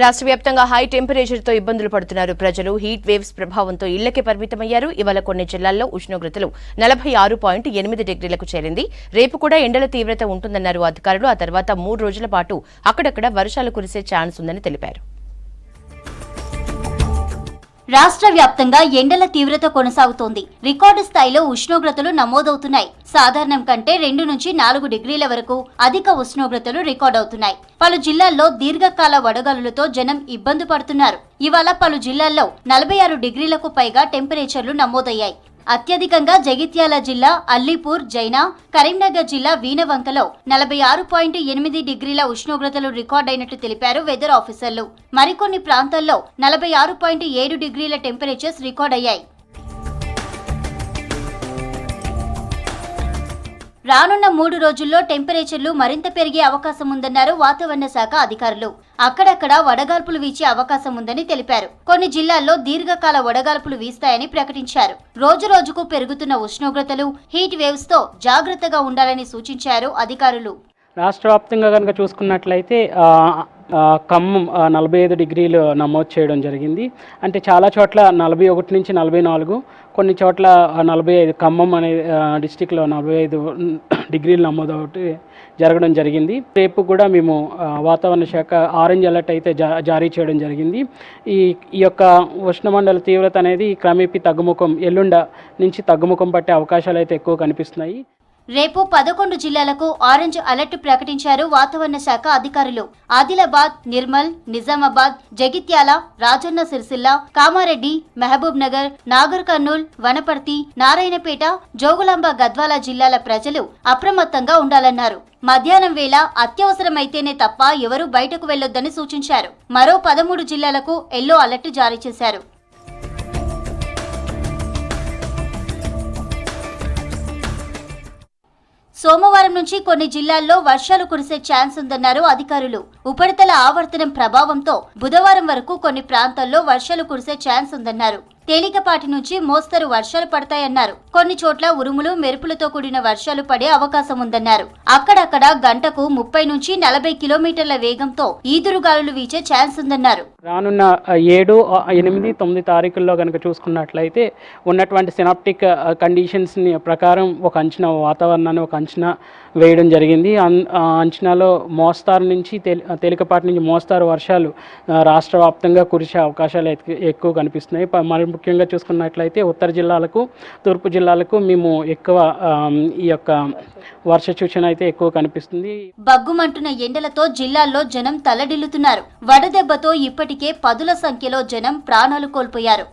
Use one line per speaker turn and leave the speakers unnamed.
రాష్ట్ర వ్యాప్తంగా హై టెంపరేచర్తో ఇబ్బందులు పడుతున్నారు ప్రజలు. హీట్ వేవ్స్ ప్రభావంతో ఇళ్లకే పరిమితమయ్యారు. ఇవాళ కొన్ని జిల్లాల్లో ఉష్ణోగ్రతలు 46.8 డిగ్రీలకు చేరింది. రేపు కూడా ఎండల తీవ్రత ఉంటుందన్నారు అధికారులు. ఆ తర్వాత 3 రోజుల పాటు అక్కడక్కడ వర్షాలు కురిసే ఛాన్స్ ఉందని తెలిపారు.
రాష్ట్ర వ్యాప్తంగా ఎండల తీవ్రత కొనసాగుతోంది. రికార్డు స్థాయిలో ఉష్ణోగ్రతలు నమోదవుతున్నాయి. సాధారణం కంటే 2 నుంచి 4 డిగ్రీల వరకు అధిక ఉష్ణోగ్రతలు రికార్డవుతున్నాయి. పలు జిల్లాల్లో దీర్ఘకాల వడగాలులతో జనం ఇబ్బంది పడుతున్నారు. ఇవాళ పలు జిల్లాల్లో 46 డిగ్రీలకు పైగా టెంపరేచర్లు నమోదయ్యాయి. అత్యధికంగా జగిత్యాల జిల్లా అల్లీపూర్, జైనా, కరీంనగర్ జిల్లా వీణవంకలో 46.8 డిగ్రీల ఉష్ణోగ్రతలు రికార్డైనట్లు తెలిపారు వెదర్ ఆఫీసర్లు. మరికొన్ని ప్రాంతాల్లో 46.7 డిగ్రీల టెంపరేచర్స్ రికార్డయ్యాయి. రానున్న 3 రోజుల్లో టెంపరేచర్లు మరింత పెరిగే అవకాశం ఉందన్నారు వాతావరణ శాఖ అధికారులు. అక్కడక్కడ వడగాల్పులు వీచే అవకాశం ఉందని తెలిపారు. కొన్ని జిల్లాల్లో దీర్ఘకాల వడగాల్పులు వీస్తాయని ప్రకటించారు. రోజు రోజుకు పెరుగుతున్న ఉష్ణోగ్రతలు, హీట్ వేవ్స్ తో జాగ్రత్తగా ఉండాలని సూచించారు అధికారులు.
రాష్ట్ర వ్యాప్తంగా కనుక చూసుకున్నట్లయితే ఖమ్మం 45 డిగ్రీలు నమోదు చేయడం జరిగింది. అంటే చాలా చోట్ల 41 నుంచి 44, కొన్ని చోట్ల 45. ఖమ్మం అనే డిస్టిక్లో 45 డిగ్రీలు నమోదు జరగడం జరిగింది. రేపు కూడా మేము వాతావరణ శాఖ ఆరెంజ్ అలర్ట్ అయితే జారీ చేయడం జరిగింది. ఈ యొక్క ఉష్ణమండల తీవ్రత అనేది క్రమేపీ తగ్గుముఖం, ఎల్లుండ నుంచి తగ్గుముఖం పట్టే అవకాశాలు అయితే ఎక్కువ కనిపిస్తున్నాయి.
రేపు 11 జిల్లాలకు ఆరెంజ్ అలర్ట్ ప్రకటించారు వాతావరణ శాఖ అధికారులు. ఆదిలాబాద్, నిర్మల్, నిజామాబాద్, జగిత్యాల, రాజన్న సిరిసిల్ల, కామారెడ్డి, మహబూబ్ నగర్, నాగర్ కర్నూల్, వనపర్తి, నారాయణపేట, జోగులాంబ, గద్వాల జిల్లాల ప్రజలు అప్రమత్తంగా ఉండాలన్నారు. మధ్యాహ్నం వేళ అత్యవసరమైతేనే తప్ప ఎవరూ బయటకు వెళ్లొద్దని సూచించారు. మరో 13 జిల్లాలకు ఎల్లో అలర్ట్ జారీ చేశారు. సోమవారం నుంచి కొన్ని జిల్లాల్లో వర్షాలు కురిసే ఛాన్స్ ఉందన్నారు అధికారులు. ఉపరితల ఆవర్తనం ప్రభావంతో బుధవారం వరకు కొన్ని ప్రాంతాల్లో వర్షాలు కురిసే ఛాన్స్ ఉందన్నారు. తేలికపాటి నుంచి మోస్తరు వర్షాలు పడతాయన్నారు. కొన్ని చోట్ల ఉరుములు, మెరుపులతో కూడిన వర్షాలు పడే అవకాశం ఉందన్నారు. అక్కడక్కడ గంటకు 30 నుంచి 40 కిలోమీటర్ల వేగంతో ఈదురుగాలులు వీచే ఛాన్స్ ఉందన్నారు.
రానున్న 7, 8, 9 తారీఖుల్లో కనుక చూసుకున్నట్లయితే ఉన్నటువంటి సినాప్టిక్ కండిషన్స్ ప్రకారం ఒక అంచనా, వాతావరణాన్ని ఒక అంచనా వేయడం జరిగింది. అంచనాలో మోస్తారు నుంచి తేలికపాటి నుంచి మోస్తారు వర్షాలు రాష్ట్ర వ్యాప్తంగా కురిసే అవకాశాలు ఎక్కువ కనిపిస్తున్నాయి. మరి ముఖ్యంగా చూసుకున్నట్లయితే ఉత్తర జిల్లాలకు, తూర్పు జిల్లాలకు మేము ఎక్కువ ఈ యొక్క వర్ష సూచన అయితే ఎక్కువ కనిపిస్తుంది.
బగ్గుమంటున్న ఎండలతో జిల్లాల్లో జనం తల్లడిల్లుతున్నారు. వడదెబ్బతో ఇప్పటికే 10ల సంఖ్యలో జనం ప్రాణాలు కోల్పోయారు.